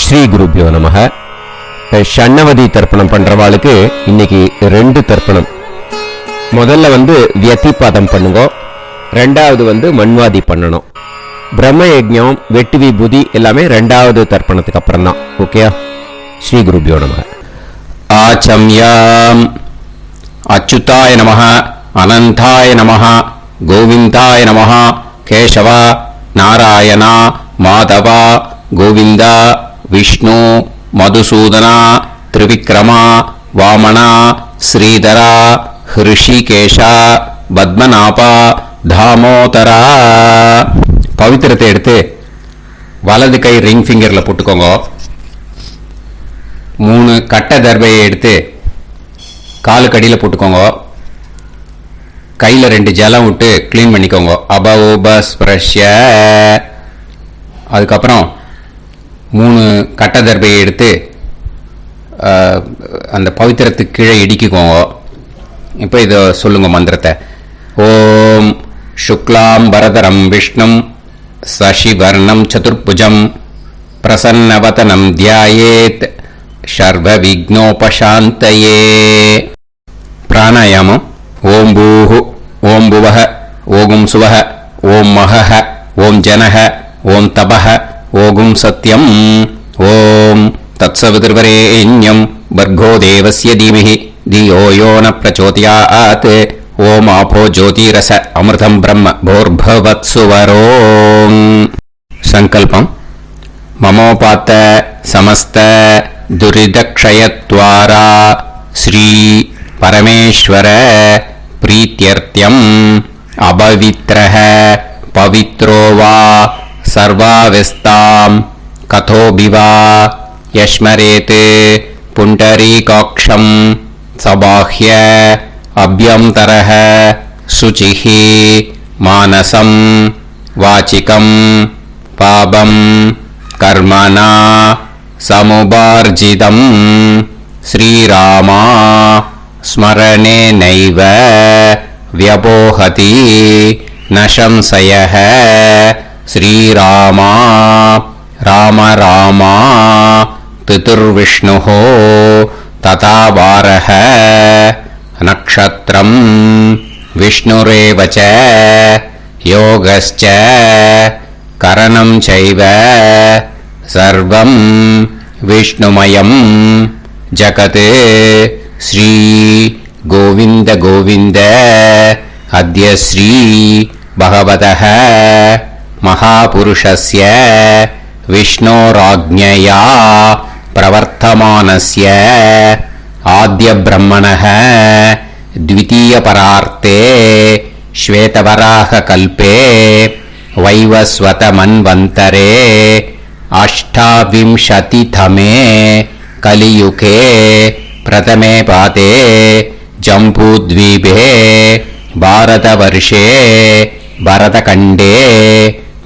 ஸ்ரீ குருபியோ நமக. ஷண்ணவதி தர்ப்பணம் பண்றவாளுக்கு இன்னைக்கு 2 தர்ப்பணம். முதல்ல வியதிபாதம் பண்ணுங்க, ரெண்டாவது மண்வாதி பண்ணணும். பிரம்ம யஜ்ஞம், வெட்டு விபூதி எல்லாமே 2வது தர்ப்பணத்துக்கு அப்புறம் தான். ஓகே, ஸ்ரீ குருபியோ நமக. ஆச்சம்யாம். அச்சுதாய நமஹ, அனந்தாய நமஹ, கோவிந்தாய நமஹ, கேசவா, நாராயணா, மாதவா, கோவிந்தா, விஷ்ணு, மதுசூதனா, திரிவிக்ரமா, வாமனா, ஸ்ரீதரா, ஹிருஷிகேஷா, பத்மநாபா, தாமோதரா. பவித்திரத்தை எடுத்து வலது கை ரிங் ஃபிங்கர்ல போட்டுக்கோங்க. 3 கட்ட தர்பையை எடுத்து காலுக்கடியில் போட்டுக்கோங்க. கையில் 2 ஜலம் விட்டு கிளீன் பண்ணிக்கோங்க. அபோபஸ்பிரஷ்ய. அதுக்கப்புறம் 3 கட்ட தர்பையை எடுத்து அந்த பவித்திரத்துக்கு கீழே இடிக்கிக்கோங்க. இப்போ இதை சொல்லுங்க மந்திரத்தை. ஓம் சுக்லாம் பரதரம் விஷ்ணும் சசிவர்ணம் சதுர்புஜம் பிரசன்னவதனம் தியாயேத் சர்வ விக்னோபசாந்தயே. பிராணாயாமம். ஓம் பூஹு, ஓம் புவஹ, ஓகும் சுவஹ, ஓம் மஹஹ, ஓம் ஜனஹ, ஓம் தபஹ, ஓகும் சத்யம். ஓம் தத்சவிதுர்வரேண்யம் பர்கோ தேவஸ்ய தீமஹி தியோ யோ ந பிரச்சோதயாத். ஓம் ஆபோ ஜோதிரச அமிர்தம் பிரம்ம போர்பவத்சுவரோம். சங்கல்பம். மமோபாத்த சமஸ்த துரிதக்ஷயத்வாரா ஸ்ரீ பரமேஸ்வர பிரீத்யர்த்தியம் அபவித்ரஹ பவித்ரோ வா சர்வாவஸ்தாம் கதோபிவா யஸ்மரேத் புண்டரீகாக்ஷம் சபாஹ்ய அப்யந்தரஹ சுசிஹி மானசம் வாசிகம் பாபம் கர்மணா சமுபார்ஜிதம் ஸ்ரீராமா ஸ்மரணேனைவ வியபோஹதி நசம்சயஹ. ஸ்ரீராமா ராம ராமா திதுர்விஷ்ணுஹ ததா வாரஹ. நக்ஷத்ரம் விஷ்ணுரேவ ச யோகஸ்ச கரணம் சைவ சர்வம் விஷ்ணுமயம் ஜகத். ஸ்ரீ கோவிந்த கோவிந்த அத்ய ஸ்ரீ பகவதः மகாபுருஷஸ்ய விஷ்ணோராஜ்ஞயா பிரவர்த்தமானஸ்ய ஆத்ய பிரம்மணः த்விதீய பரார்த்தே ஸ்வேதவராக கல்பே வைவஸ்வத மன்வந்தரே அஷ்டாவிம்சதிதமே கலியுகே பிரதமே பாதே ஜம்பூத்வீபே பாரதவர்ஷே பரதகண்டே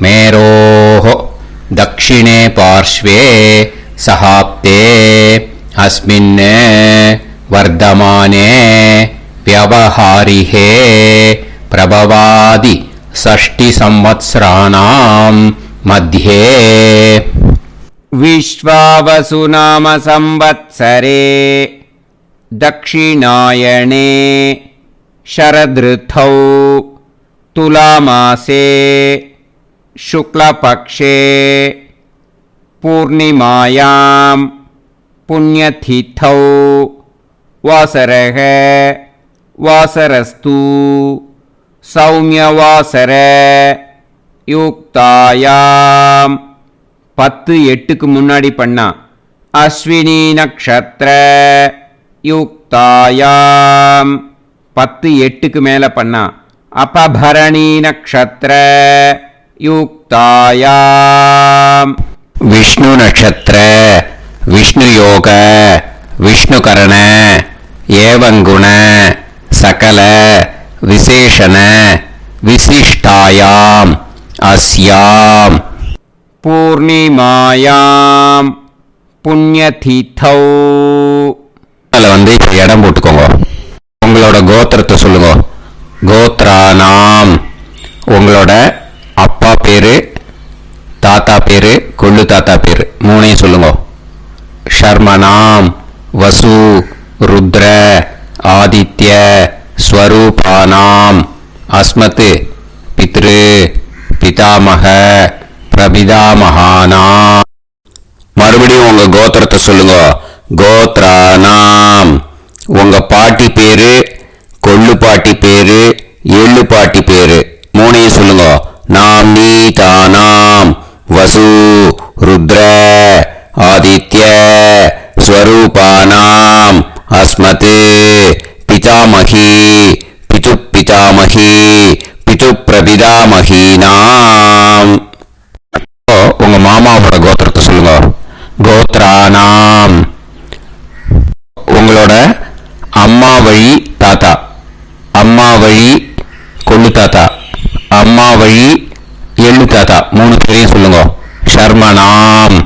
மேரோः தக்ஷிணே பார்ஷ்வே சஹாப்தே அஸ்மின் வர்தமானே வியவஹாரிஹே பிரபவாதி षष्टि संवत्सराणां मध्ये. विश्वावसु नाम संवत्सरे दक्षिणायणे शरदृतौ तुलामासे शुक्लपक्षे पूर्णिमायां पुण्यतिथौ वासरः वासरस्तु சௌமியவாசர யுக்தாயாம். 10-8க்கு முன்னாடி பண்ணா அஸ்வினி நக்ஷத்ர யுக்தாயாம். 10-8க்கு மேல பண்ணா அபபரணி நக்ஷத்ர யுக்தாயாம். விஷ்ணு நக்ஷத்ர விஷ்ணு யோக விஷ்ணுகரண ஏவங்குண சகல விசேஷண விசிஷ்டாயாம் அஸ்யாம் பூர்ணிமாயாம் புண்ணியதிதௌ. அதில் இப்போ இடம் போட்டுக்கோங்க. உங்களோட கோத்திரத்தை சொல்லுங்க. கோத்ரானாம். உங்களோட அப்பா பேரு, தாத்தா பேரு, கொள்ளு தாத்தா பேரு 3ஐயும் சொல்லுங்க. शर्मणां वसु रुद्र आदित्य स्वरूपानाम् अस्मत् पितृ पितामह प्रपितामहानाम्. மறுபடியும் உங்க கோத்திரத்தை சொல்லுங்க. கோத்ரானாம். உங்க பாட்டி பேரு, கொள்ளு பாட்டி பேரு, எள்ளு பாட்டி பேரு மூணையும் சொல்லுங்க. நாம் நீதானாம் வசு ருத்ர ஆதித்ய ஸ்வரூபானாம் அஸ்மத் பிதாமகி பிது பிதாமகி பிது பிரபிதாமகீனாம். உங்க மாமாவோட கோத்திரத்தை சொல்லுங்க. கோத்ரானாம். உங்களோட அம்மா வழி தாத்தா, அம்மா வழி கொள்ளு தாத்தா, அம்மா வழி எள்ளு தாத்தா மூணு பேரையும் சொல்லுங்க. ஷர்மனாம்.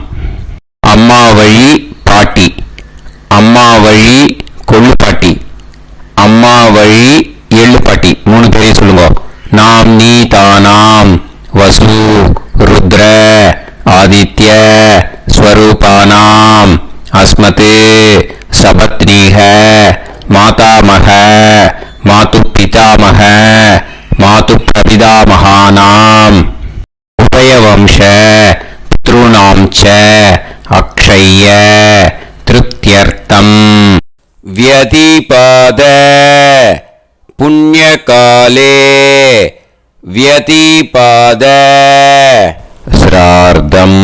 அம்மா வழி பாட்டி, அம்மா வழி கொள்ளு பாட்டி, அம்மா வழி எள்ளு பாட்டி மூணு பேரையும் சொல்லுங்க. நாம் நீதானாம் வசு ருத்ர ஆதித்ய ஸ்வரூபானாம் அஸ்மத் சபத்னீஹ மாதாமக மாது பிதாமக மாது பிரபிதாமகானாம் உபயவம்ச பித்ருணாம் ச அக்ஷய்ய திருப்தியர்த்தம் व्यतिपाद पुण्यकाले व्यतिपाद श्रार्धम्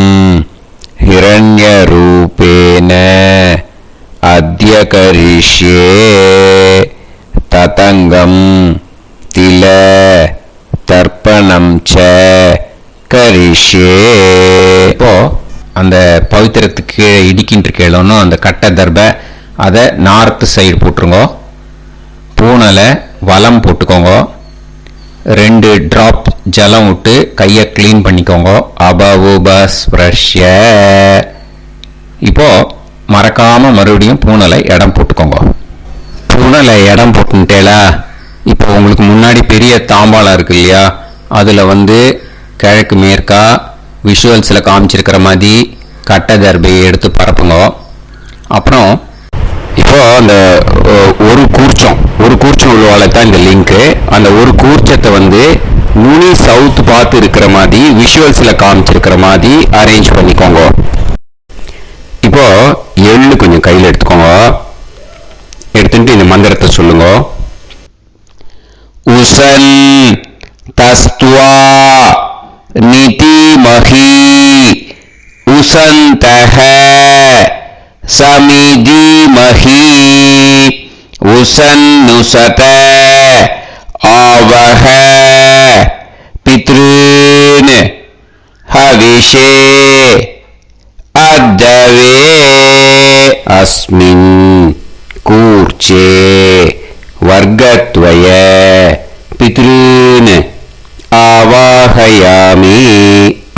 हिरण्यरूपेण अद्य करिष्ये ततङ्गम् तिल तर्पणं च करिष्ये. இப்போ அந்த பவித்திரத்துக்கு இடிக்கின்ற கேளோன்னு அந்த கட்டை தர்பை அதை நார்த்து சைடு போட்டுருங்க. பூனலை வலம் போட்டுக்கோங்க. 2 டிராப் ஜலம் விட்டு கையை க்ளீன் பண்ணிக்கோங்க. அபவுபஸ்ப்ரஷ்ய. இப்போ மறக்காம மறுபடியும் பூனலை இடம் போட்டுக்கோங்க. பூனலை இடம் போட்டுட்டேலா. இப்போ உங்களுக்கு முன்னாடி பெரிய தாம்பாளம் இருக்கு இல்லையா, அதில் கிழக்கு மேற்கா விஷுவல்ஸில் காமிச்சிருக்கிற மாதிரி கட்டை தர்பையை எடுத்து பரப்புங்க. அப்புறம் இப்போ அந்த ஒரு கூர்ச்சம் உள்ளவாளை தான் இந்த லிங்க்கு. அந்த ஒரு கூர்ச்சத்தை நுனி சவுத் பார்த்து இருக்கிற மாதிரி விஷுவல்ஸில் காமிச்சிருக்கிற மாதிரி அரேஞ்ச் பண்ணிக்கோங்க. இப்போ எள்ளு கொஞ்சம் கையில் எடுத்துக்கோங்க. எடுத்துட்டு இந்த மந்திரத்தை சொல்லுங்க. உசன் தஸ்துவா நிதிமஹி உசந்தஹ சமிதிமஹி உசன்னுசத ஆவஹ பித்ருன் ஹவிஷே அத்தவே அஸ்மின் கூர்ச்சே வர்க்கத்வய பித்ருன் ஆவாஹயாமி.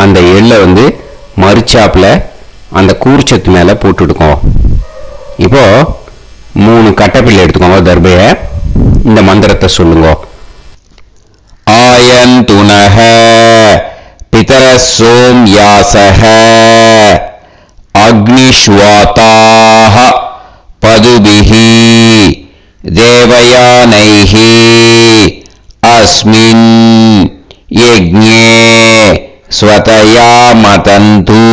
அந்த எள்ளை மறுச்சாப்புல அந்த கூர்ச்சத்து மேல போட்டுடுக்கோம். இப்போ 3 கட்டப்பிள்ளை எடுத்துக்கோங்க தர்பைய. இந்த மந்திரத்தை சொல்லுங்க. ஆயந்துனஹ பிதரசோம் யாசஹ அக்னிஷ்வாதாஹ பதுபிஹி தேவயானைஹி அஸ்மின் யஜ்ஞே ஸ்வதயா மதந்து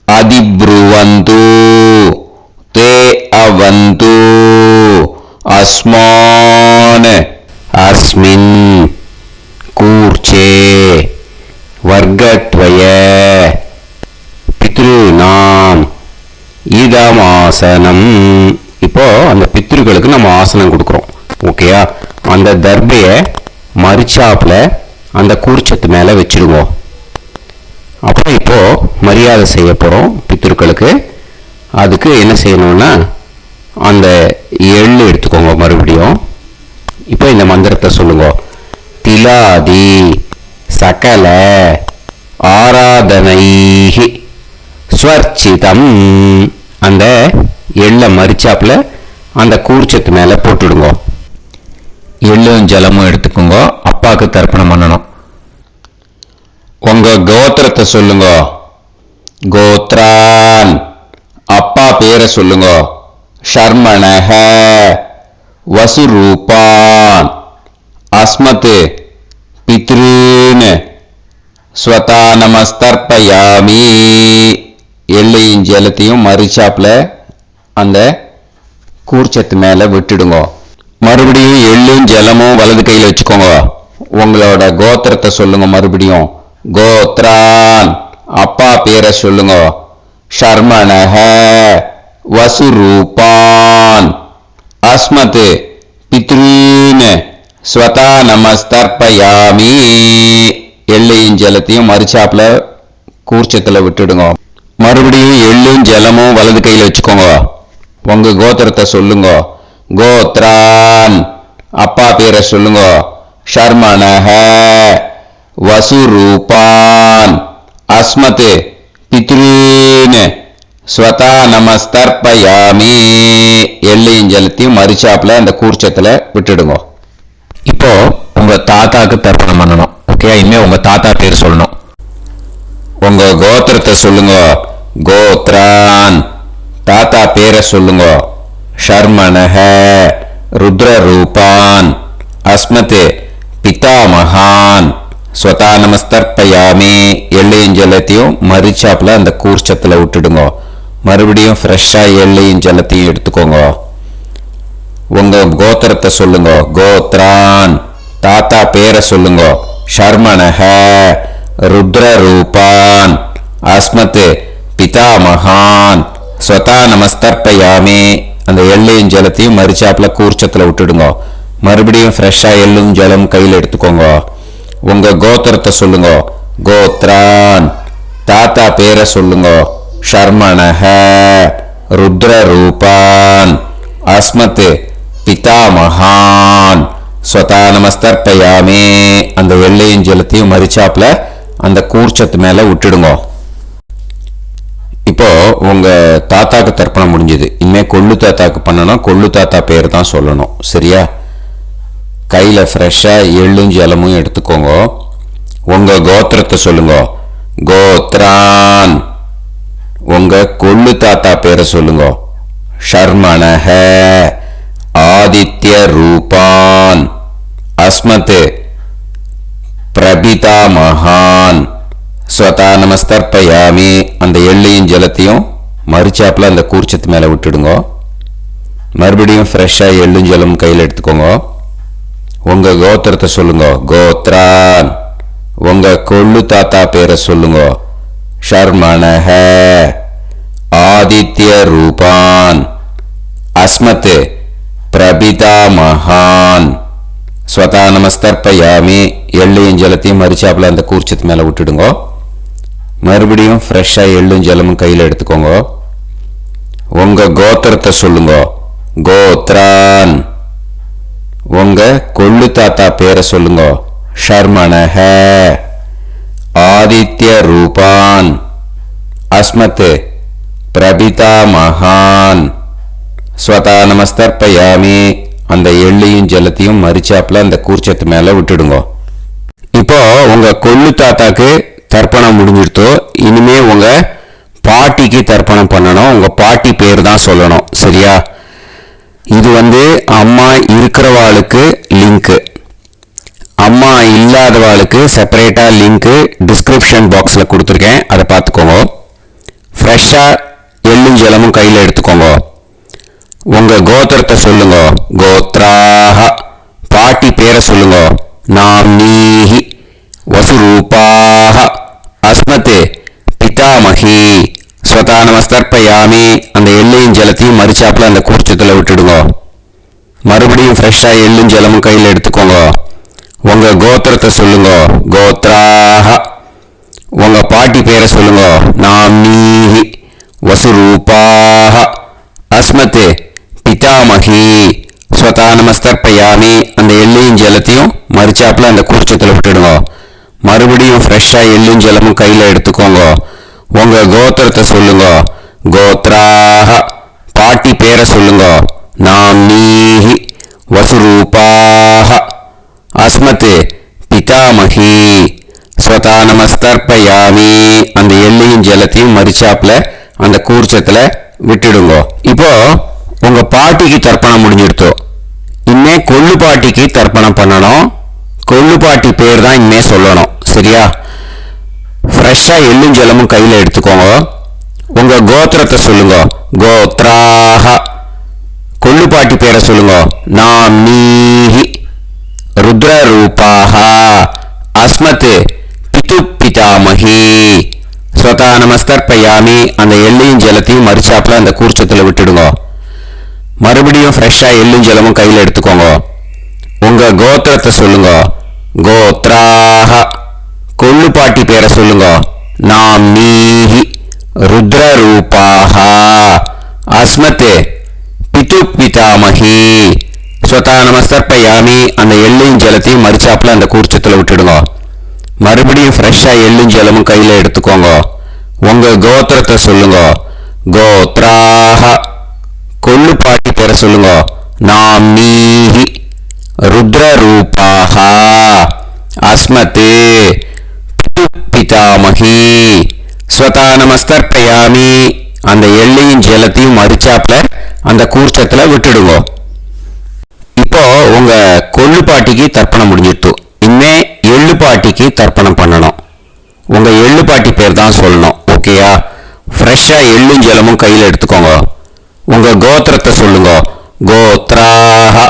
அதிப்ருவந்து தே அவந்து அஸ்மான் அஸ்மின் கூர்ச்சே வர்க்கத்வய பித்ருநாம் இதமாசனம். இப்போ அந்த பித்ருக்களுக்கு நம்ம ஆசனம் கொடுக்குறோம். ஓகேயா? அந்த தர்பையை மறுச்சாப்புல அந்த கூர்ச்சத்து மேலே வச்சிடுவோம். அப்புறம் இப்போ மரியாதை செய்ய போகிறோம் பித்ருக்களுக்கு. அதுக்கு என்ன செய்யணும்னா அந்த எள்ளு எடுத்துக்கோங்க மறுபடியும். இப்போ இந்த மந்திரத்தை சொல்லுங்க. திலாதி சகல ஆராதனைஹி ஸ்வர்ச்சிதம். அந்த எள்ளை மரிச்சாப்புல அந்த கூர்ச்சத்து மேலே போட்டுடுங்க. எள்ளும் ஜலமும் எடுத்துக்கோங்க. அப்பாவுக்கு தர்ப்பணம் பண்ணணும். உங்க கோத்திரத்தை சொல்லுங்க. கோத்ரான். அப்பா பேரை சொல்லுங்க. ஷர்மணஹ வசுரூபான் அஸ்மத் பித்ருன் ஸ்வதா நமஸ்தர்ப்பயாமி. எள்ளையும் ஜலத்தையும் மறிச்சாப்புல அந்த கூர்ச்சத்து மேல விட்டுடுங்க. மறுபடியும் எள்ளும் ஜலமும் வலது கையில் வச்சுக்கோங்க. உங்களோட கோத்திரத்தை சொல்லுங்க. மறுபடியும் கோத்ரான் அப்பா பேரை சொல்லுங்க. ஷர்மணஹ வசுரூபான் அஸ்மத் பித்ருன் ஸ்வதா நமஸ்தர்ப்பயாமி. எள்ளையும் ஜலத்தையும் மறிச்சாப்புல கூர்ச்சத்துல விட்டுடுங்க. மறுபடியும் எள்ளும் ஜலமும் வலது கையில் வச்சுக்கோங்க. உங்க கோத்திரத்தை சொல்லுங்க. கோத்ரான் அப்பா பேரை சொல்லுங்க. ஷர்மணஹ வசுரூபான் அஸ்மத் பித்ருன் ஸ்வதா நமஸ்தர்ப்பயாமி. எள்ளையும் ஜலத்தையும் மறிச்சாப்புல அந்த கூர்ச்சத்துல விட்டுடுங்க. இப்போ உங்க தாத்தாக்கு தர்ப்பணம் பண்ணணும். ஓகே, இனிமே உங்க தாத்தா பேர் சொல்லணும். உங்க கோத்திரத்தை சொல்லுங்க. கோத்ரான் தாத்தா பேரை சொல்லுங்க. ஷர்மணஹ ருத்ரரூபான் அஸ்மத் பிதாமகான் ஸ்வதா நமஸ்தர்ப்பயாமி. எள்ளையும் ஜலத்தையும் மறிச்சாப்புல அந்த கூர்ச்சத்துல விட்டுடுங்க. மறுபடியும் ஃப்ரெஷ்ஷா எள்ளையும் ஜலத்தையும் எடுத்துக்கோங்க. உங்க கோத்திரத்தை சொல்லுங்க. கோத்ரான் தாத்தா பேரை சொல்லுங்க. ஷர்மணஹ ருத்ரரூபான் அஸ்மத் பிதாமகான் ஸ்வதா நமஸ்தர்ப்பயாமி. அந்த எள்ளையும் ஜலத்தையும் மறிச்சாப்புல கூர்ச்சத்துல விட்டுடுங்க. மறுபடியும் ஃப்ரெஷ்ஷா எள்ளும் ஜலம் கையில் எடுத்துக்கோங்க. உங்க கோத்திரத்தை சொல்லுங்க. கோத்ரான் தாத்தா பேரை சொல்லுங்க. ஷர்மணஹ ருத்ரரூபான் அஸ்மத் பிதாமகான் ஸ்வதா நமஸ்தர்ப்பயாமி. அந்த எள்ளையும் ஜலத்தையும் மறிச்சாப்புல அந்த கூர்ச்சத்து மேல விட்டுடுங்க. இப்போ உங்க தாத்தாக்கு தர்ப்பணம் முடிஞ்சது. இனிமே கொள்ளு தாத்தாக்கு பண்ணணும். கொள்ளு தாத்தா பேர் தான் சொல்லணும். சரியா? கையில ஃப்ரெஷ்ஷா எள்ளும் ஜலமும் எடுத்துக்கோங்க. உங்க கோத்திரத்தை சொல்லுங்க. கோத்ரான் உங்க கொள்ளு தாத்தா பேரை சொல்லுங்க. ஷர்மணஹ ஆதித்ய ரூபான் அஸ்மத் பிரபிதாமகான் ஸ்வதா நமஸ்தர்ப்பயாமி. அந்த எள்ளையும் ஜலத்தையும் மறிச்சாப்புல அந்த கூர்ச்சத்து மேல விட்டுடுங்க. மறுபடியும் ஃப்ரெஷ்ஷா எள்ளும் ஜலம் கையில் எடுத்துக்கோங்க. உங்க கோத்திரத்தை சொல்லுங்க. கோத்ரான் உங்க கொள்ளு தாத்தா பேரை சொல்லுங்க. ஷர்மணஹ ஆதித்ய ரூபான் அஸ்மத் பிரபிதாமகான் ஸ்வதா நமஸ்தர்ப்பயாமி. எள்ளையும் ஜலத்தையும் மறிச்சாப்புல அந்த கூர்ச்சத்து மேல விட்டுடுங்க. மறுபடியும் ஃப்ரெஷ்ஷா எள்ளும் ஜலமும் கையில் எடுத்துக்கோங்க. உங்க கோத்திரத்தை சொல்லுங்க. கோத்ரான் உங்க கொள்ளு தாத்தா பேரை சொல்லுங்க. ஷர்மணஹ ஆதித்ய ரூபான் அஸ்மத் பிரபிதாமகான் ஸ்வதா நமஸ்தர்ப்பயாமி. அந்த எள்ளையும் ஜலத்தையும் மறிச்சாப்புல அந்த கூர்ச்சத்து மேல விட்டுடுங்க. இப்போ உங்க கொள்ளு தாத்தாக்கு தர்ப்பணம் முடிஞ்சிருத்தோ. இனிமே உங்க பாட்டிக்கு தர்ப்பணம் பண்ணணும். உங்க பாட்டி பேர் தான் சொல்லணும். சரியா? இது அம்மா இருக்கிறவாளுக்கு லிங்க், அம்மா இல்லாதவாளுக்கு செப்பரேட்டா லிங்க் டிஸ்கிரிப்ஷன் பாக்ஸ்ல கொடுத்துருக்கேன். அதை பார்த்துக்கோங்க. ஃப்ரெஷ்ஷா எள்ளும் ஜலமும் கையில் எடுத்துக்கோங்க. உங்க கோத்திரத்தை சொல்லுங்க. கோத்ராஹ பாட்டி பேரை சொல்லுங்க. நாம்னீஹி வசுரூபாஹ அஸ்மத் பிதாமகி ஸ்வதா நமஸ்தர்ப்பயாமி. அந்த எள்ளையும் ஜலத்தையும் மறிச்சாப்புல அந்த கூர்ச்சத்துல விட்டுடுங்க. மறுபடியும் ஃப்ரெஷ்ஷா எள்ளும் ஜலமும் கையில் எடுத்துக்கோங்க. உங்க கோத்திரத்தை சொல்லுங்க. கோத்ராஹ உங்க பாட்டி பேரை சொல்லுங்க. நாம்னீஹி வசுரூபாஹ அஸ்மத் பிதாமகி ஸ்வதா நமஸ்தர்ப்பயாமி. அந்த எள்ளையும் ஜலத்தையும் மறிச்சாப்புல அந்த கூர்ச்சத்துல விட்டுடுங்க. மறுபடியும் ஃப்ரெஷ்ஷா எள்ளும் ஜலமும் கையில எடுத்துக்கோங்க. உங்க கோத்திரத்தை சொல்லுங்க. கோத்ராஹ பாட்டி பேரை சொல்லுங்க. நாம்னீஹி வசுரூபாஹ அஸ்மத் பிதாமகி ஸ்வதா நமஸ்தர்ப்பயாமி. அந்த எள்ளையும் ஜலத்தையும் மறிச்சாப்புல அந்த கூர்ச்சத்துல விட்டுடுங்க. இப்போ உங்க பாட்டிக்கு தர்ப்பணம் முடிஞ்சிடுத்து. இனிமே கொள்ளு பாட்டிக்கு தர்ப்பணம் பண்ணணும். கொள்ளு பாட்டி பேர் தான் இனிமே சொல்லணும். சரியா? ஃப்ரெஷ்ஷா எள்ளும் ஜலமும் கையில எடுத்துக்கோங்க. உங்க கோத்திரத்தை சொல்லுங்க. கோத்ராஹ. கொள்ளு பாட்டி பேரை சொல்லுங்க. நாமீஹி ருத்ர ரூபாஹ அஸ்மத் பிது பிதாமஹி ஸ்வதா நமஸ்கர்பயாமி. அந்த எள்ளையும் ஜலத்தையும் மறிச்சாப்புல அந்த கூர்ச்சத்துல விட்டுடுங்க. மறுபடியும் ஃப்ரெஷ்ஷா எள்ளும் ஜலமும் கையில எடுத்துக்கோங்க. உங்க கோத்திரத்தை சொல்லுங்க. கோத்ராஹ. கொள்ளு பாட்டி பேரை சொல்லுங்க. நாமீஹி ருத்ர ரூபாஹ அஸ்மத் பிது பிதாமஹி ஸ்வதா நமஸ்கர்பயாமி. அந்த எள்ளையும் ஜலத்தையும் மறிச்சாப்புல அந்த கூர்ச்சத்துல விட்டுடுங்க. மறுபடியும் ஃப்ரெஷ்ஷா எள்ளும் ஜலமும் கையில எடுத்துக்கோங்க. உங்க கோத்திரத்தை சொல்லுங்க. கோத்ராஹ. கொள்ளு பாட்டி பேரை சொல்லுங்க. நாமீஹி ருத்ர ரூபாஹ அஸ்மத் பிது பிதாமஹி ஸ்வதா நமஸ்கர்பயாமி. அந்த எள்ளையும் ஜலத்தையும் மறிச்சாப்புல அந்த கூர்ச்சத்துல விட்டுடுங்க. இப்போ உங்க கொள்ளு பாட்டிக்கு தர்ப்பணம் முடிஞ்சிட்டு. இனிமே எள்ளு பாட்டிக்கு தர்ப்பணம் பண்ணணும். உங்க எள்ளு பாட்டி பேர் தான் சொல்லணும். ஓகேயா? ஃப்ரெஷ்ஷா எள்ளும் ஜலமும் கையில எடுத்துக்கோங்க. உங்க கோத்திரத்தை சொல்லுங்க. கோத்ராஹ.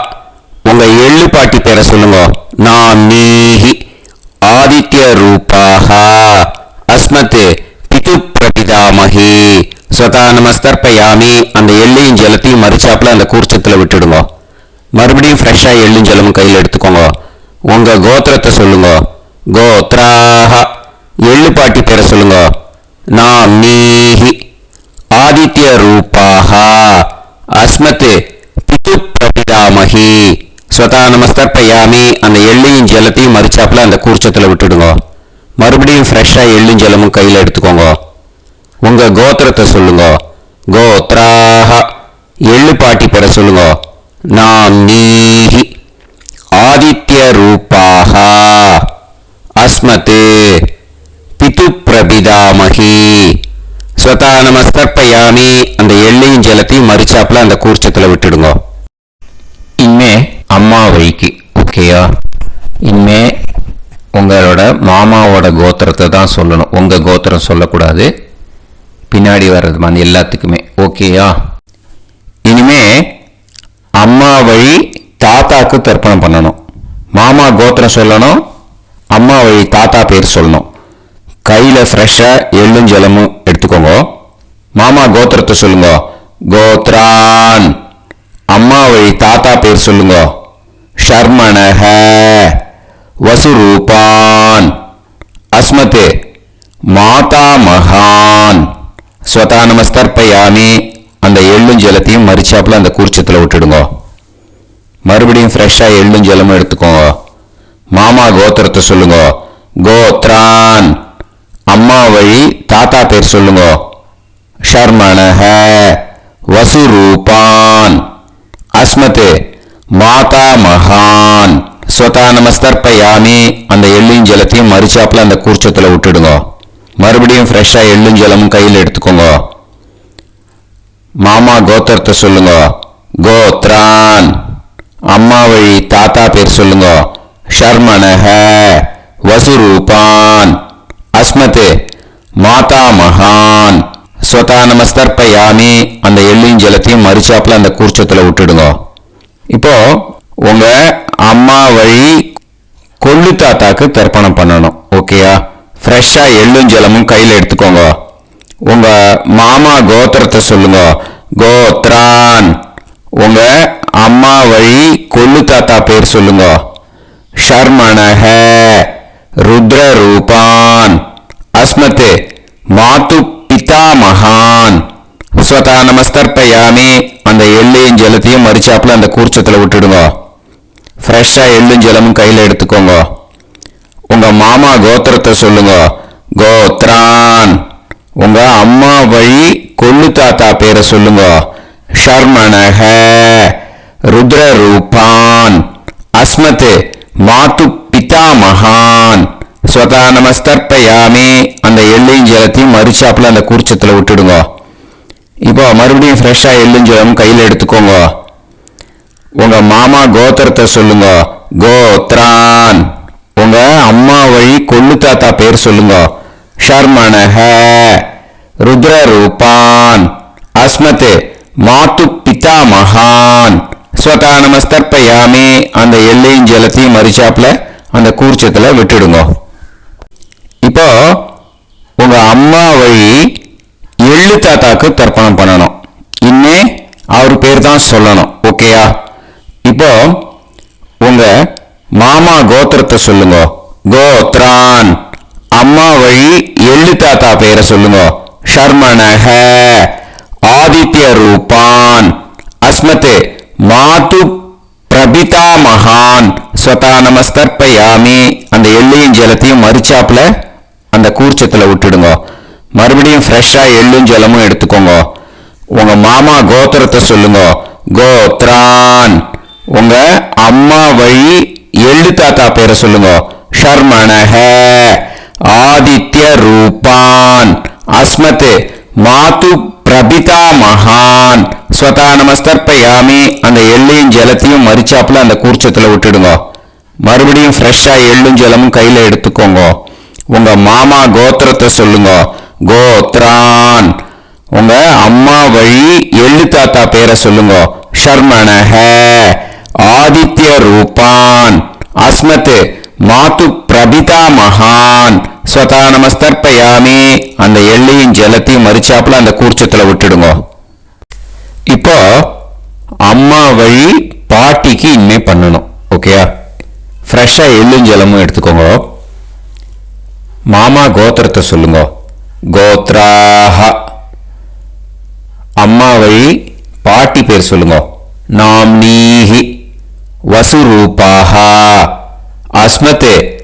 உங்க எள்ளு பாட்டி பேரை சொல்லுங்க. நாமீஹி ஆதித்ய ரூபாஹ அஸ்மத் பிது பிரபிதாமஹி ஸ்வதா நமஸ்கர்பயாமி. அந்த எள்ளையும் ஜலத்தையும் மறிச்சாப்புல அந்த கூர்ச்சத்துல விட்டுடுங்க. மறுபடியும் ஃப்ரெஷ்ஷா எள்ளும் ஜலமும் கையில் எடுத்துக்கோங்க. உங்க கோத்திரத்தை சொல்லுங்க. கோத்ராஹ. எள்ளு பாட்டி பேரை சொல்லுங்க. நாமீஹி ஆதித்ய ரூபாஹ அஸ்மத் பிது பிரபிதாமஹி ஸ்வதா நமஸ்கர்பயாமி. அந்த எள்ளையும் ஜலத்தையும் மறிச்சாப்புல அந்த கூர்ச்சத்துல விட்டுடுங்க. மறுபடியும் ஃப்ரெஷ்ஷா எள்ளும் ஜலமும் கையில் எடுத்துக்கோங்க. உங்க கோத்திரத்தை சொல்லுங்க. கோத்ராஹ. எள்ளு பாட்டி பேரை சொல்லுங்க. நாமீஹி ஆதித்ய ரூபாஹ அஸ்மத் பிது பிரபிதாமஹி ஸ்வதா நமஸ்கர்பயாமி. அந்த எள்ளையும் ஜலத்தையும் மறிச்சாப்புல அந்த கூர்ச்சத்துல விட்டுடுங்க. இனிமே அம்மா வழிக்கு. ஓகேயா? இனிமே உங்களோட மாமாவோட கோத்திரத்தை தான் சொல்லணும். உங்க கோத்திரம் சொல்லக்கூடாது. பின்னாடி வர்றது மாதிரி எல்லாத்துக்குமே. ஓகேயா? இனிமே அம்மா வழி தாத்தாக்கு தர்ப்பணம் பண்ணணும். மாமா கோத்திரம் சொல்லணும். அம்மா வழி தாத்தா பேர் சொல்லணும். கையில ஃப்ரெஷ்ஷா எள்ளும் ஜலமும் எடுத்துக்கோங்க. மாமா கோத்திரத்தை சொல்லுங்க. கோத்ரான். அம்மா வழி தாத்தா பேர் சொல்லுங்க. ஷர்மணஹ வசுரூபான் அஸ்மத் மாதா மகான் ஸ்வதா நமஸ்கர்பயாமி. அந்த எள்ளும் ஜலத்தையும் மறிச்சாப்புல அந்த கூர்ச்சத்துல விட்டுடுங்க. மறுபடியும் ஃப்ரெஷ்ஷா எள்ளும் ஜலமும் எடுத்துக்கோங்க. மாமா கோத்திரத்தை சொல்லுங்க. கோத்ரான். அம்மா வழி தாத்தா பேர் சொல்லுங்க. ஷர்மணஹ வசுரூபான் அஸ்மத் மாதா மகான் ஸ்வதா நமஸ்கர்பயாமி. அந்த எள்ளும் ஜலத்தையும் மறிச்சாப்புல அந்த கூர்ச்சத்துல விட்டுடுங்க. மறுபடியும் ஃப்ரெஷ்ஷா எள்ளும் ஜலமும் கையில் எடுத்துக்கோங்க. மாமா கோத்திரத்தை சொல்லுங்க. கோத்ரான். அம்மா வழி தாத்தா பேர் சொல்லுங்க. ஷர்மணஹ வசுரூபான் அஸ்மத் மாதா மகான் ஸ்வதா நமஸ்கர்பயாமி. அந்த எள்ளையும் ஜலத்தையும் மறிச்சாப்புல அந்த கூர்ச்சத்துல விட்டுடுங்க. இப்போ உங்க அம்மா வழி கொள்ளு தாத்தாக்கு தர்ப்பணம் பண்ணணும். ஓகேயா? ஃப்ரெஷ்ஷா எள்ளும் ஜலமும் கையில் எடுத்துக்கோங்க. உங்க மாமா கோத்திரத்தை சொல்லுங்க. கோத்ரான். உங்க அம்மா வழி கொள்ளு தாத்தா பேர் சொல்லுங்க. ஷர்மணஹ ருத்ர ரூபான் அஸ்மத் மாது பிதா மகான் ஸ்வதா நமஸ்கர்பயாமி. அந்த எள்ளையும் ஜலத்தையும் மறிச்சாப்புல அந்த கூர்ச்சத்துல விட்டுடுங்க. ஃப்ரெஷ்ஷா எள்ளும் ஜலமும் கையில எடுத்துக்கோங்க. உங்க மாமா கோத்திரத்தை சொல்லுங்க. கோத்ரான். உங்க அம்மா வழி கொள்ளு தாத்தா பேரை சொல்லுங்க. ஷர்மணஹ ருத்ர ரூபான் அஸ்மத் மாது பிதா மகான் ஸ்வதா நமஸ்கர்பயாமி. அந்த எள்ளையும் ஜலத்தையும் மறிச்சாப்புல அந்த கூர்ச்சத்துல விட்டுடுங்க. இப்போ மறுபடியும் ஃப்ரெஷ்ஷா எள்ளும் ஜலமும் கையில எடுத்துக்கோங்க. உங்க மாமா கோத்திரத்தை சொல்லுங்க. கோத்ரான். உங்க அம்மா வழி கொள்ளு தாத்தா பேர் சொல்லுங்க. ஷர்மணஹ. ருத்ர ரூபான். அஸ்மத் மாத்து பிதா மகான். ஸ்வதா நமஸ்தர்ப்பயாமி. அந்த எள்ளையும் ஜலத்தையும் மறிச்சாப்புல அந்த கூர்ச்சத்துல விட்டுடுங்க. இப்போ உங்க அம்மா வழி எள்ளு தாத்தாக்கு தர்ப்பணம் பண்ணணும். இன்னே அவர் பேர் தான் சொல்லணும். ஓகேயா? இப்போ உங்க மாமா கோத்திரத்தை சொல்லுங்க. கோத்ரான். அம்மா வழி எள்ளு தாத்தா பேரை சொல்லுங்க. ஷர்மணஹ. ஆதித்ய ரூபான். அஸ்மத் மாது பிரபிதா மகான். ஸ்வதா நமஸ்தர்ப்பயாமி. அந்த எள்ளையும் ஜலத்தையும் மறிச்சாப்புல அந்த கூர்ச்சத்துல விட்டுடுங்க. மறுபடியும் ஃப்ரெஷ்ஷா எள்ளும் ஜலமும் எடுத்துக்கோங்க. உங்க மாமா கோத்திரத்தை சொல்லுங்க. கோத்ரான். உங்க அம்மா வழி எள்ளு தாத்தா பேரை சொல்லுங்க. ஷர்மணஹ. ஆதித்ய ரூபான். அஸ்மத் மாது பிரபிதா மகான். ஸ்வதா நமஸ்தர்ப்பயாமி. அந்த எள்ளையும் ஜலத்தையும் மறிச்சாப்புல அந்த கூர்ச்சத்துல விட்டுடுங்க. மறுபடியும் ஃப்ரெஷ்ஷா எள்ளும் ஜலமும் கையில எடுத்துக்கோங்க. உங்க மாமா கோத்திரத்தை சொல்லுங்க. கோத்ரான். உங்க அம்மா வழி எள்ளு தாத்தா பேரை சொல்லுங்க. ஷர்மணஹ. ஆதித்ய ரூபான். அஸ்மத் மாது பிரபிதா மகான். ஸ்வதா நமஸ்தர்ப்பயாமி. அந்த எள்ளையும் ஜலத்தையும் மறிச்சாப்புல அந்த கூர்ச்சத்துல விட்டுடுங்க. இப்போ அம்மா வழி பாட்டிக்கு இனிமே பண்ணணும். ஓகேயா? ஃப்ரெஷ்ஷா எள்ளும் ஜலமும் எடுத்துக்கோங்க. மாமா கோத்திரத்தை சொல்லுங்க. கோத்ராஹ. அம்மா வழி பாட்டி பேர் சொல்லுங்க. நாம்னீஹி. வசுரூபாஹ. அஸ்மத்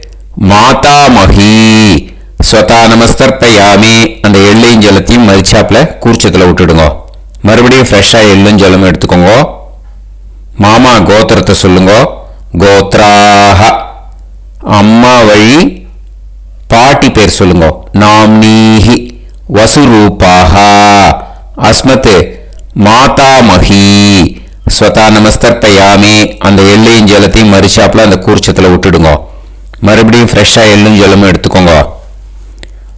மாதாமஹி. ஸ்வதா நமஸ்தர்ப்பயாமி. அந்த எள்ளையும் ஜலத்தையும் மறிச்சாப்புல கூர்ச்சத்துல விட்டுடுங்க. மறுபடியும் ஃப்ரெஷ்ஷா எள்ளும் ஜலமும் எடுத்துக்கோங்க. மாமா கோத்திரத்தை சொல்லுங்க. கோத்ராஹ. அம்மா வழி பாட்டி பேர் சொல்லுங்க. நாம்னீஹி. வசுரூபாஹ. அஸ்மத் மாதாமஹி. ஸ்வதா நமஸ்தர்ப்பயாமி. அந்த எள்ளையும் ஜலத்தையும் மறிச்சாப்புல அந்த கூர்ச்சத்துல விட்டுடுங்க. மறுபடியும் ஃப்ரெஷ்ஷா எள்ளும் ஜலமும் எடுத்துக்கோங்க.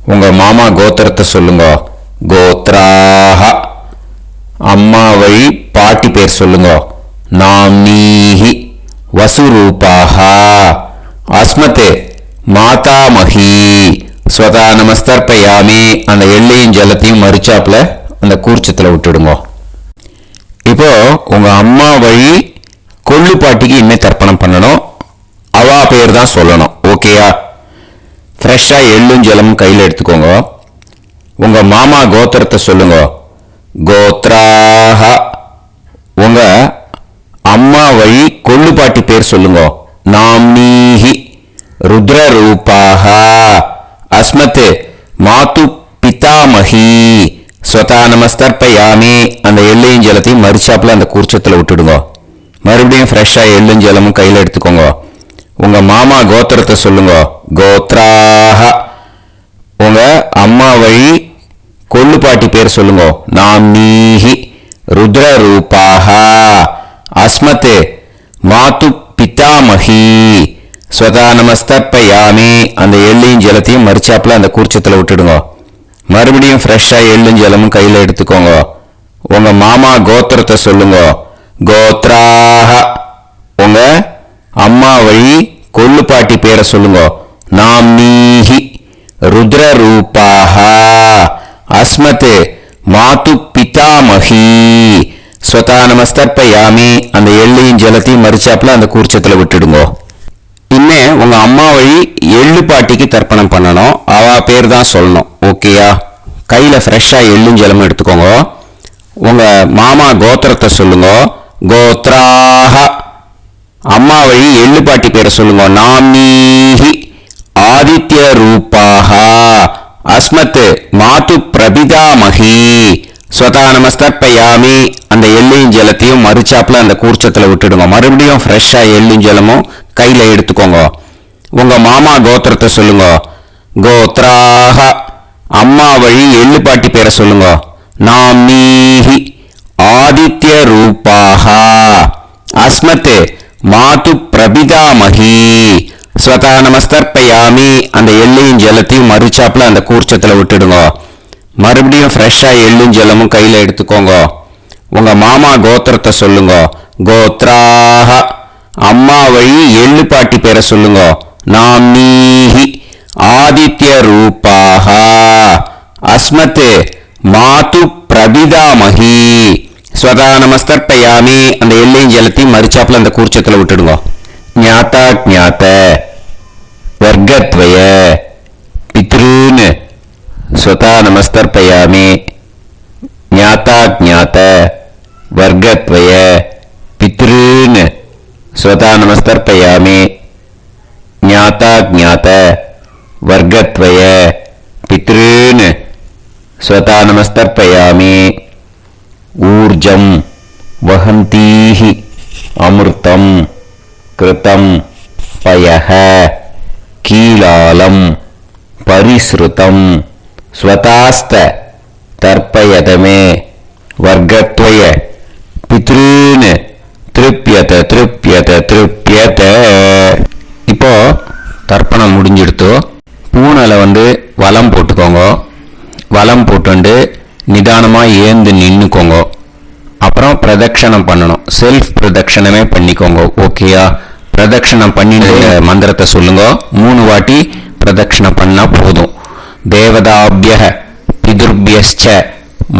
உங்க மாமா கோத்திரத்தை சொல்லுங்க. கோத்ராஹ. அம்மா வழி பாட்டி பேர் சொல்லுங்க. நாம்னீஹி. வசுரூபாஹ. அஸ்மத் மாதாமஹி. ஸ்வதா நமஸ்தர்ப்பயாமி. அந்த எள்ளையும் ஜலத்தையும் மறிச்சாப்புல அந்த கூர்ச்சத்துல விட்டுடுங்க. இப்போ உங்க அம்மா வழி கொள்ளு பாட்டிக்கு இனிமே தர்ப்பணம் பண்ணணும். அவா பேர் தான் சொல்லணும். ஓகேயா? ஃப்ரெஷ்ஷா எள்ளும் ஜலமும் கையில எடுத்துக்கோங்க. உங்க மாமா கோத்திரத்தை சொல்லுங்க. கோத்ராஹ. உங்க அம்மா வழி கொள்ளு பாட்டி பேர் சொல்லுங்க. நாம்னீஹி. ருத்ர ரூபாஹ. அஸ்மத் மாது பிதாமஹி. ஸ்வதா நமஸ்தர்ப்பயாமி. அந்த எள்ளையும் ஜலத்தையும் மறிச்சாப்புல அந்த கூர்ச்சத்துல விட்டுடுங்க. மறுபடியும் ஃப்ரெஷ்ஷா எள்ளும் ஜலமும் கையில எடுத்துக்கோங்க. உங்க மாமா கோத்திரத்தை சொல்லுங்க. கோத்ராஹ. உங்க அம்மா வழி கொள்ளு பாட்டி பேர் சொல்லுங்க. நாம்னீஹி. ருத்ர ரூபாஹ. அஸ்மத் மாது பிதாமஹி. ஸ்வதா நமஸ்தர்ப்பயாமி. அந்த எள்ளையும் ஜலத்தையும் மறிச்சாப்புல அந்த கூர்ச்சத்துல விட்டுடுங்க. மறுபடியும் ஃப்ரெஷ்ஷா எள்ளும் ஜலமும் கையில எடுத்துக்கோங்க. உங்க மாமா கோத்திரத்தை சொல்லுங்க. கோத்ராஹ. உங்க அம்மா வழி கொள்ளு பாட்டி பேரை சொல்லுங்க. நாம்னீஹி. ருத்ர ரூபாஹ. அஸ்மத் மாது பிதாமஹி. ஸ்வதா நமஸ்தர்ப்பயாமி. அந்த எள்ளையும் ஜலத்தையும் மறிச்சாப்புல அந்த கூர்ச்சத்துல விட்டுடுங்க. இனிமே உங்க அம்மா வழி எள்ளு பாட்டிக்கு தர்ப்பணம் பண்ணணும். அவ பேர் தான் சொல்லணும். ஓகேயா? கையில ஃப்ரெஷ்ஷா எள்ளும் ஜலமும் எடுத்துக்கோங்க. உங்க மாமா கோத்திரத்தை சொல்லுங்க. கோத்ராஹ. அம்மா வழி எள்ளு பாட்டி பேரை சொல்லுங்க. நாம்னீஹி. ஆதித்ய ரூபாஹ. அஸ்மத் மாது பிரபிதாமஹி. ஸ்வதா நமஸ்தர்ப்பயாமி. அந்த எள்ளையும் ஜலத்தையும் மறிச்சாப்புல அந்த கூர்ச்சத்துல விட்டுடுங்க. மறுபடியும் ஃப்ரெஷ்ஷா எள்ளும் ஜலமும் கையில எடுத்துக்கோங்க. உங்க மாமா கோத்திரத்தை சொல்லுங்க. கோத்ராஹ. அம்மா வழி எள்ளு பாட்டி பேரை சொல்லுங்க. நாம்னீஹி. பிரபிதாமகி ஸ்வதா நமஸ்தர்ப்பயாமி. அந்த எள்ளையும் ஜலத்தையும் மறுச்சாப்புல அந்த கூர்ச்சத்தில் விட்டுடுங்க. மறுபடியும் ஃப்ரெஷ்ஷாக எள்ளும் ஜலமும் கையில் எடுத்துக்கோங்க. உங்க மாமா கோத்திரத்தை சொல்லுங்க. கோத்ராக அம்மா வழி எள்ளு பாட்டி பேரை சொல்லுங்க. நாம்னீஹி ஆதித்ய ரூபாக அஸ்மத் மாது பிரபிதாமகி ஸ்வதா நமஸ்தர்ப்பயாமி. அந்த எள்ளையும் ஜலத்தையும் மறுச்சாப்புல அந்த கூர்ச்சத்தில் விட்டுடுங்க. ஞாதா ஞாத வர்க்கத்வய பித்ருன் ஸ்வதா நமஸ்தர்ப்பயாமி. ஞாதா ஞாத வர்க்கத்வய பித்ருன் ஸ்வதா நமஸ்தர்ப்பயாமி. ஞாதா ஞாத வர்க்கத்வய பித்ருன் ஸ்வதா நமஸ்தர்ப்பயாமி. ஊர்ஜம் வஹந்தீஹி அமிர்தம் கிருதம் பயஹ கீலாலம் பரிஸ்ருதம் ஸ்வதாஸ்த தர்ப்பயதமே வர்க்கத்வய பித்ருன் திருப்யத திருப்யத திருப்யத. இப்போ தர்ப்பணம் முடிஞ்சிடுத்து. பூனலை வலம் போட்டுக்கோங்க. வலம் போட்டு நிதானமாக ஏந்து நின்றுக்கோங்க. அப்புறம் பிரதட்சணம் பண்ணணும். செல்ஃப் பிரதட்சணமே பண்ணிக்கோங்க. ஓகேயா? பிரதட்சணம் பண்ணிட்டு மந்திரத்தை சொல்லுங்க. 3 வாட்டி பிரதட்சணம் பண்ணா போதும். தேவதாபிய பிதுர்பியஸ்ச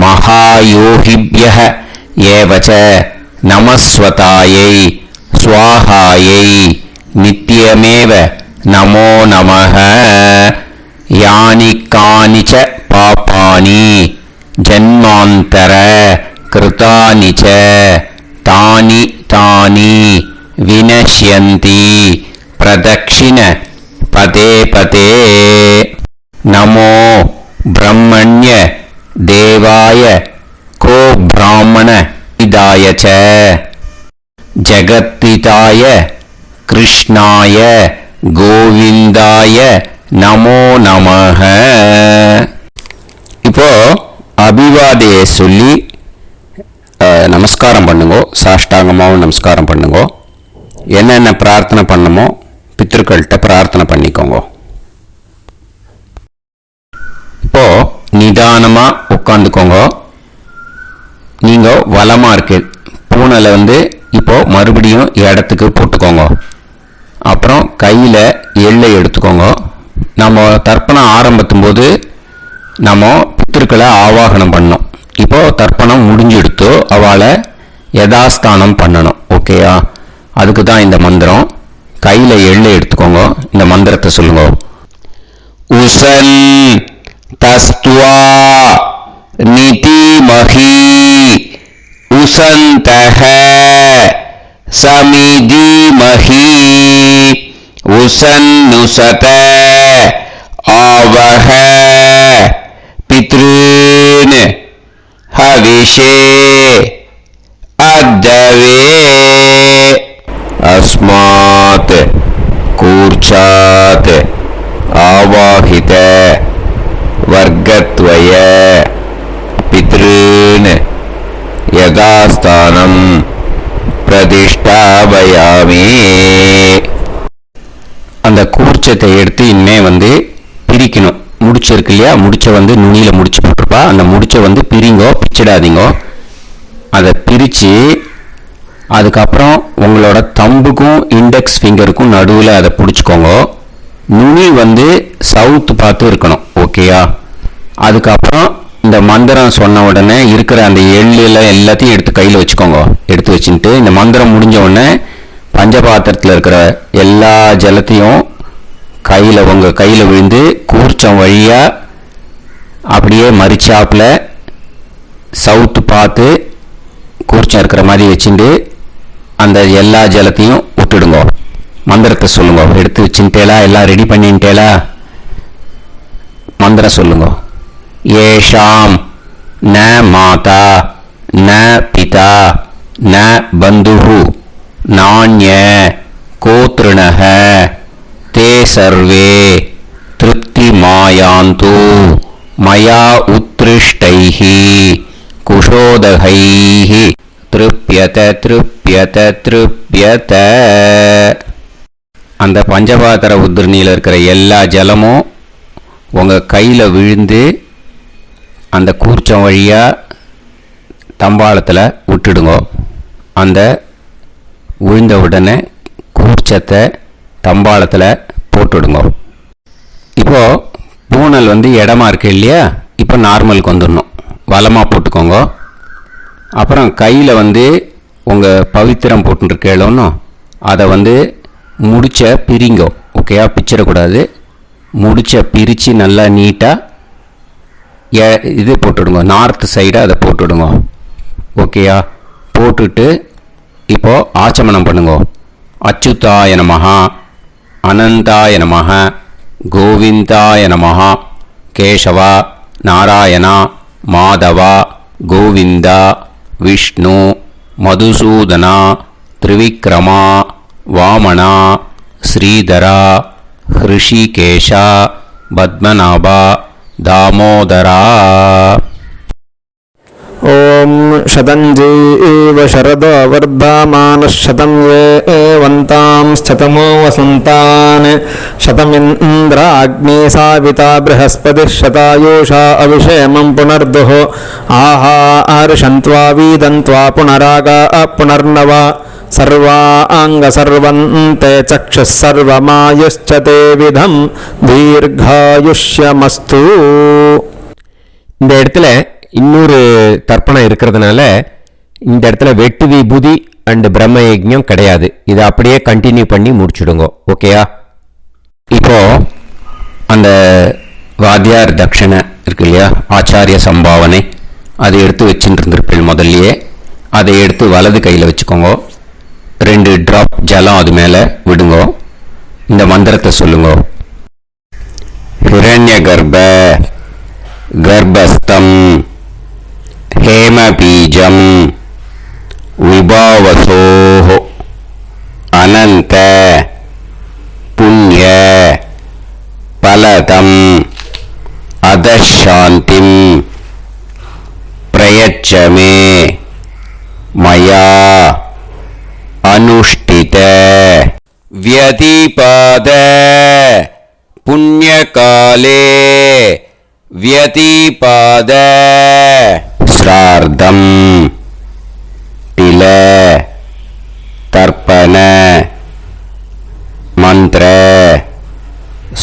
மகாயோகிபிய ஏவச்ச நமஸ்வதாயை ஸ்வாஹாயை நித்யமேவ நமோ நமஹ. யானி கானிச்ச பாபானி ஜன்மாந்தர கிருதானி ச தானி தானி வினஷ்யந்தி பிரதக்ஷிண பதே பதே. நமோ பிரம்மண்ய தேவாய கோ பிராமண இதாய ச ஜகத்பிதாய கிருஷ்ணாய கோவிந்தாய நமோ நமஹ. இப்போ அபிவாதையை சொல்லி நமஸ்காரம் பண்ணுங்க. சாஷ்டாங்கமாகவும் நமஸ்காரம் பண்ணுங்க. என்னென்ன பிரார்த்தனை பண்ணமோ பித்ருக்கள்கிட்ட பிரார்த்தனை பண்ணிக்கோங்க. இப்போ நிதானமா உட்காந்துக்கோங்க. நீங்க வலமா இருக்கு பூனலை இப்போ மறுபடியும் இடத்துக்கு போட்டுக்கோங்க. அப்புறம் கையில எள்ளை எடுத்துக்கோங்க. நம்ம தர்ப்பணம் ஆரம்பிக்கும் போது நம்ம பித்திருக்களை ஆவாகனம் பண்ணோம். இப்போ தர்ப்பணம் முடிஞ்செடுத்து அவளை யதாஸ்தானம் பண்ணணும். ஓகேயா? அதுக்கு தான் இந்த மந்திரம். கையில எள்ளை எடுத்துக்கோங்க. இந்த மந்திரத்தை சொல்லுங்க. உசன் தஸ்துவா நிதிமஹி உசந்தஹ சமிதிமஹி உசன்னுசத ஆவஹ பித்ருன் ஹவிஷே அத்தவே. அஸ்மாத் கூர்ச்சாத் ஆவாஹித வர்க்கத்வய பித்ருன் யதாஸ்தானம் பிரதிஷ்டாபயாமி. அந்த கூர்ச்சத்தை எடுத்து இனிமே பிரிக்கணும். முடிச்சிருக்கு இல்லையா? முடிச்ச நுனியில் முடிச்சு போட்டிருப்பா. அந்த முடிச்ச பிரிங்கோ, பிச்சிடாதீங்கோ. அதை பிரித்து அதுக்கப்புறம் உங்களோட தம்புக்கும் இண்டெக்ஸ் ஃபிங்கருக்கும் நடுவில் அதை பிடிச்சிக்கோங்க. நுனி சவுத்து பார்த்து இருக்கணும். ஓகேயா? அதுக்கப்புறம் இந்த மந்திரம் சொன்ன உடனே இருக்கிற அந்த எள்ளில் எல்லாத்தையும் எடுத்து கையில் வச்சுக்கோங்க. எடுத்து வச்சுட்டு இந்த மந்திரம் முடிஞ்ச உடனே பஞ்சபாத்திரத்தில் இருக்கிற எல்லா ஜலத்தையும் உங்கள் கையில் விழுந்து கூர்ச்சம் வழியாக அப்படியே மறிச்சாப்பில் சவுத்து பார்த்து கூர்ச்சம் இருக்கிற மாதிரி வச்சுட்டு அந்த எல்லா ஜலத்தையும் விட்டுடுங்க. மந்திரத்தை சொல்லுங்க. எடுத்து வச்சுட்டேலா? எல்லாம் ரெடி பண்ணிட்டேலா? மந்திரம் சொல்லுங்க. ஏஷாம் ந மாதா ந பிதா ந பந்துஹு நாண்ய கோத்ருணஹ தே சர்வே திருப்தி மாயாந்து மயா உத்ருஷ்டைஹி குஷோதகைஹி திருப்யத திருப்யத திருப்யத. அந்த பஞ்சபாத்திர உதிரணியில் இருக்கிற எல்லா ஜலமும் உங்கள் கையில் விழுந்து அந்த கூர்ச்சம் வழியாக தம்பாளத்தில் விட்டுடுங்க. அந்த விழுந்த உடனே கூர்ச்சத்தை தம்பாளத்தில் போட்டுடுங்க. இப்போது பூனல் இடமா இருக்கு இல்லையா, இப்போ நார்மலுக்கு வந்துடணும். வலமாக போட்டுக்கோங்க. அப்புறம் கையில் உங்கள் பவித்திரம் போட்டுருக்கேளோன்னு அதை முடிச்ச பிரிங்கோ. ஓகேயா, பிச்சிடக்கூடாது. முடிச்ச பிரித்து நல்லா நீட்டாக இது போட்டுடுங்க. நார்த் சைடு அதை போட்டுடுங்க. ஓகேயா, போட்டுட்டு இப்போது ஆச்சமனம் பண்ணுங்க. அச்சுதாய நமஹ, அனந்தாய நமஹ, கோவிந்தாய நமஹ, கேசவா, நாராயணா, மாதவா, கோவிந்தா, விஷ்ணு, மதுசூதனா, திரிவிக்ரமா, வாமனா, ஸ்ரீதரா, ஹிருஷிகேஷா, பத்மநாபா, தாமோதரா. ஓம் शतञ्जीव शरदो वर्धमानः शतं ये एवन्तां शतमो वसन्तान् शतमिन्द्राग्नी साविता बृहस्पतिः शतायुषा अभिषेमं पुनर्दुः आहार्षन्त्वा वीदन्त्वा पुनरागा पुनर्नव सर्वाङ्गसर्वन्ते चक्षुः सर्वमायुश्च ते विधं दीर्घायुष्यमस्तु. இந்த இடத்துல இன்னொரு தர்ப்பணம் இருக்கிறதுனால இந்த இடத்துல வெட்டு விபூதி அண்ட் பிரம்ம யஜ்ஞம் கிடையாது. இதை அப்படியே கண்டினியூ பண்ணி முடிச்சுடுங்க. ஓகேயா, இப்போ அந்த வாத்தியார் தட்சணை இருக்கு இல்லையா, ஆச்சாரிய சம்பாவனை, அதை எடுத்து வச்சுட்டு இருந்திருப்பேன் முதல்லையே. அதை எடுத்து வலது கையில் வச்சுக்கோங்க. 2 ட்ராப் ஜலம் அது மேலே விடுங்க. இந்த மந்திரத்தை சொல்லுங்க. ஹிரண்ய கர்ப்ப கர்ப்பஸ்தம் ஹேமபீஜம் விபாவசோஹ அனந்த புண்ணிய பலதம் அதசாந்திம் பிரயச்சமே மயா அனுஷ்டித வியதிபாத புண்ணியகாலே व्यतिपाद श्रार्धम तिल तर्पण मंत्र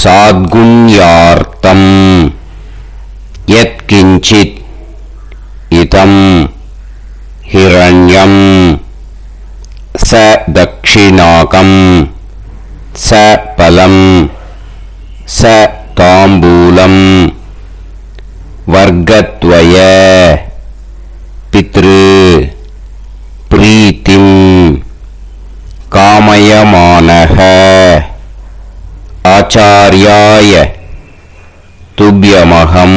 साद्गुण्यार्थम यत्किंचित इतम हिरण्यम स दक्षिणाकम स फलम स तांबूलम वर्गत्वय पितृ प्रीतिम कामयमानः आचार्याय तुभ्यमहं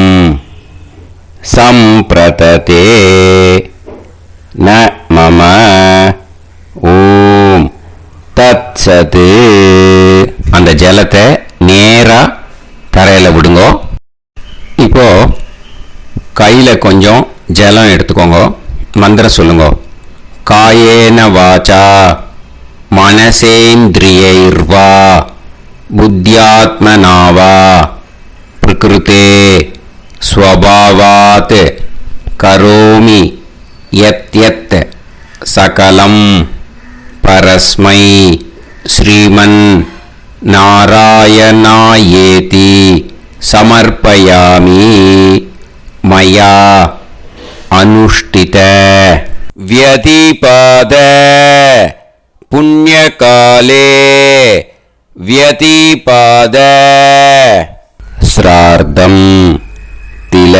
संप्रतते न मम ओम तत्सत्. அந்த ஜலத்தை நேரா தரையில விடுங்க. இப்போ கையில் கொஞ்சம் ஜலம் எடுத்துக்கோங்க. மந்திரம் சொல்லுங்க. காயேன வாச்சா மனசேந்திரியைர்வா புத்தியாத்மனாவா பிரகிருதே ஸ்வபாவாத் கரோமி யத் யத் சகலம் பரஸ்மை ஸ்ரீமன் நாராயணாயேதி समर्पयामि मया अनुष्ठित व्यतिपाद पुण्यकाले व्यतिपाद श्रार्धम तिल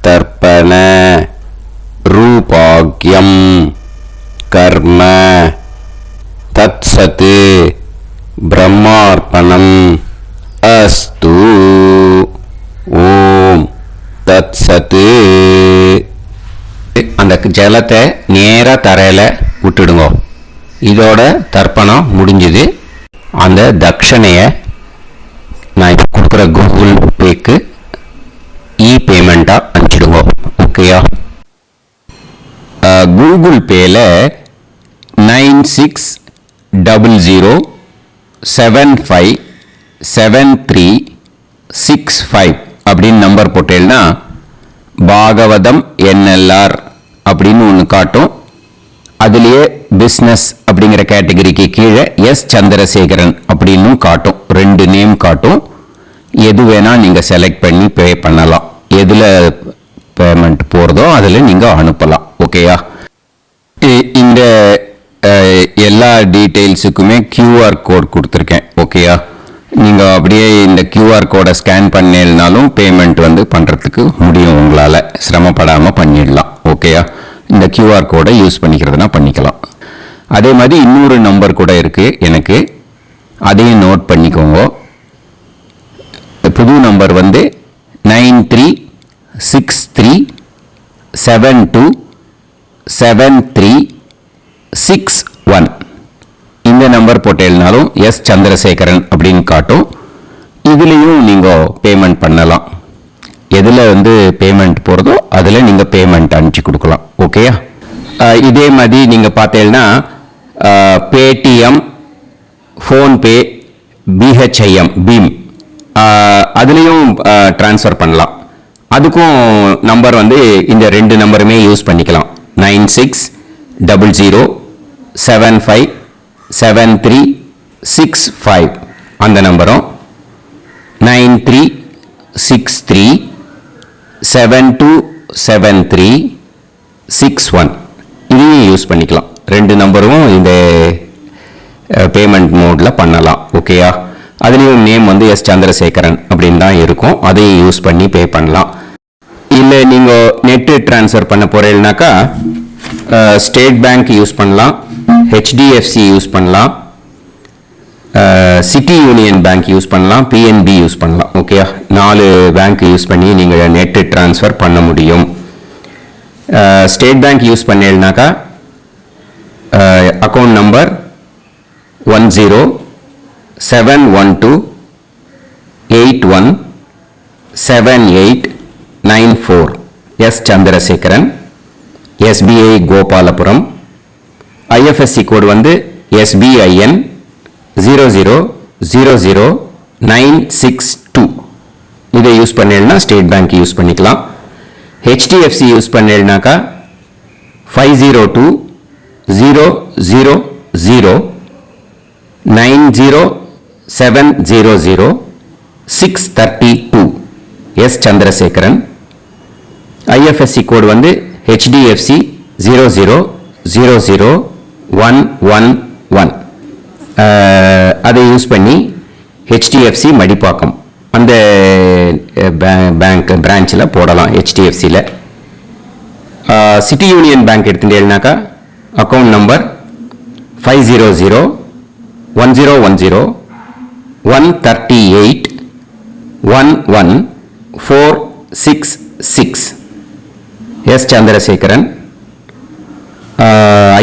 तर्पण रूपाग्यम कर्म तत्सत् ब्रह्मार्पणम अस्तु ஓம் தத்சத். அந்த ஜலத்தை நேராக தரையில் விட்டுடுங்க. இதோட தர்ப்பணம் முடிஞ்சுது. அந்த தட்சணையை நான் இப்போ கொடுக்குற கூகுள் பேக்கு பேமெண்ட்டாக அனுப்பிச்சிடுங்க. ஓகேயா, கூகுள் பேயில் 9600 757365 அப்படின்னு நம்பர் போட்டேன்னா பாகவதம் NLR அப்படின்னு ஒன்று காட்டும். அதுலேயே பிஸ்னஸ் அப்படிங்கிற கேட்டகரிக்கு கீழே எஸ் சந்திரசேகரன் அப்படின்னு காட்டும். 2 நேம் காட்டும். எது வேணால் நீங்கள் செலக்ட் பண்ணி பே பண்ணலாம். எதில் பேமெண்ட் போகிறதோ அதில் நீங்கள் அனுப்பலாம். ஓகேயா? இந்த எல்லா டீட்டெயில்ஸுக்குமே QR கோட் கொடுத்துருக்கேன். ஓகேயா? நீங்கள் அப்படியே இந்த QR கோடை ஸ்கேன் பண்ணேன்னாலும் பேமெண்ட் வந்து பண்ணுறதுக்கு முடியும். உங்களால் சிரமப்படாமல் பண்ணிடலாம். ஓகேயா? இந்த QR கோடை யூஸ் பண்ணிக்கிறதுனா பண்ணிக்கலாம். அதே மாதிரி இன்னொரு நம்பர் கூட இருக்குது எனக்கு, அதையும் நோட் பண்ணிக்கோங்க. புது நம்பர் வந்து 9363727361. இந்த நம்பர் போட்டேன்னாலும் எஸ் சந்திரசேகரன் அப்படின்னு காட்டும். இதுலேயும் நீங்கள் பேமெண்ட் பண்ணலாம். எதில் வந்து பேமெண்ட் போகிறதோ அதில் நீங்கள் பேமெண்ட் அனுப்பிச்சி கொடுக்கலாம். ஓகேயா? இதே மாதிரி நீங்கள் பார்த்தீங்கன்னா பேடிஎம், ஃபோன்பே, BHIM பீம் அதுலேயும் ட்ரான்ஸ்ஃபர் பண்ணலாம். அதுக்கும் நம்பர் வந்து இந்த 2 நம்பருமே யூஸ் பண்ணிக்கலாம். 9600757365 அந்த நம்பரும் 9363727361 இதையும் யூஸ் பண்ணிக்கலாம். 2 நம்பரும் இந்த பேமெண்ட் மோடில் பண்ணலாம். ஓகேயா? அதுலேயும் நேம் வந்து எஸ் சந்திரசேகரன் அப்படின்னு தான் இருக்கும். அதையும் யூஸ் பண்ணி பே பண்ணலாம். இல்லை நீங்கள் நெட்டு ட்ரான்ஸ்ஃபர் பண்ண போகிறீங்கனாக்கா ஸ்டேட் பேங்க் யூஸ் பண்ணலாம், HDFC யூஸ் பண்ணலாம், சிட்டி யூனியன் பேங்க் யூஸ் பண்ணலாம், PNB யூஸ் பண்ணலாம். ஓகேயா? 4 பேங்க் யூஸ் பண்ணி நீங்கள் நெட்டு ட்ரான்ஸ்ஃபர் பண்ண முடியும். ஸ்டேட் பேங்க் யூஸ் பண்ணீங்கனாக்கா account number 1071281789 S Chandrasekaran, SBI Gopalapuram. IFSC code வந்து SBIN 0000962. இதை யூஸ் பண்ணீங்கன்னா ஸ்டேட் பேங்க் யூஸ் பண்ணிக்கலாம். HDFC யூஸ் பண்ணீங்கன்னாக்கா 50200907000632 எஸ் சந்திரசேகரன். IFSC கோடு வந்து HDFC 0000111. அதை யூஸ் பண்ணி HDFC மடிப்பாக்கம் அந்த பேங்க் பிரான்ச்சில் போடலாம். HDFCயில் சிட்டி யூனியன் பேங்க் எடுத்துட்டேன்னாக்கா account number 5001011381146 S Chandrasekaran.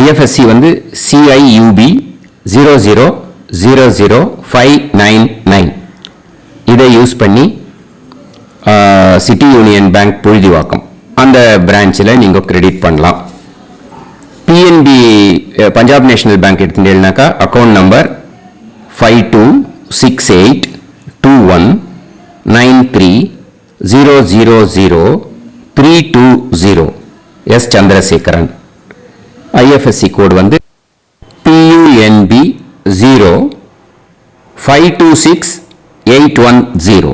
IFSC வந்து CIUB 0000599. இதை யூஸ் பண்ணி சிட்டி யூனியன் பேங்க் புழுதிவாக்கம் அந்த பிரான்ச்சில் நீங்கள் கிரெடிட் பண்ணலாம். PNB பஞ்சாப் நேஷனல் பேங்க் எடுத்துட்டேன்னாக்கா account number 52682193000320 S Chandrasekaran. IFSC code வந்து PUNB 0526810.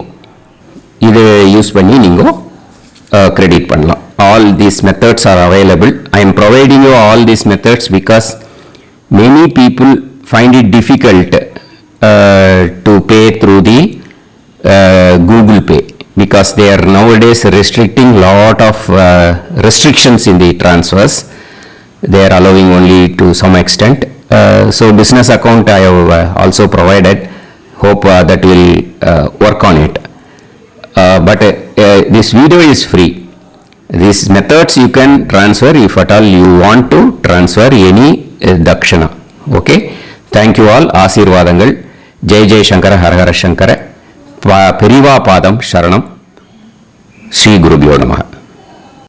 இது யூஸ் பண்ணி நீங்கள் கிரெடிட் பண்ணலாம். All these methods are available. I am providing you all these methods because many people find it difficult to pay through the Google Pay because they are nowadays restricting lot of restrictions in the transfers. They are allowing only to some extent. So business account I have also provided. Hope that will work on it. But this video is free. These methods you can transfer if at all you want to transfer any dakshana. Okay? Thank you all. ஆசீர்வாதங்கள். ஜெய் ஜெய் சங்கர ஹர ஹர சங்கர. பெரிவா பாதம் சரணம். ஸ்ரீ குருபியோ நமஹ.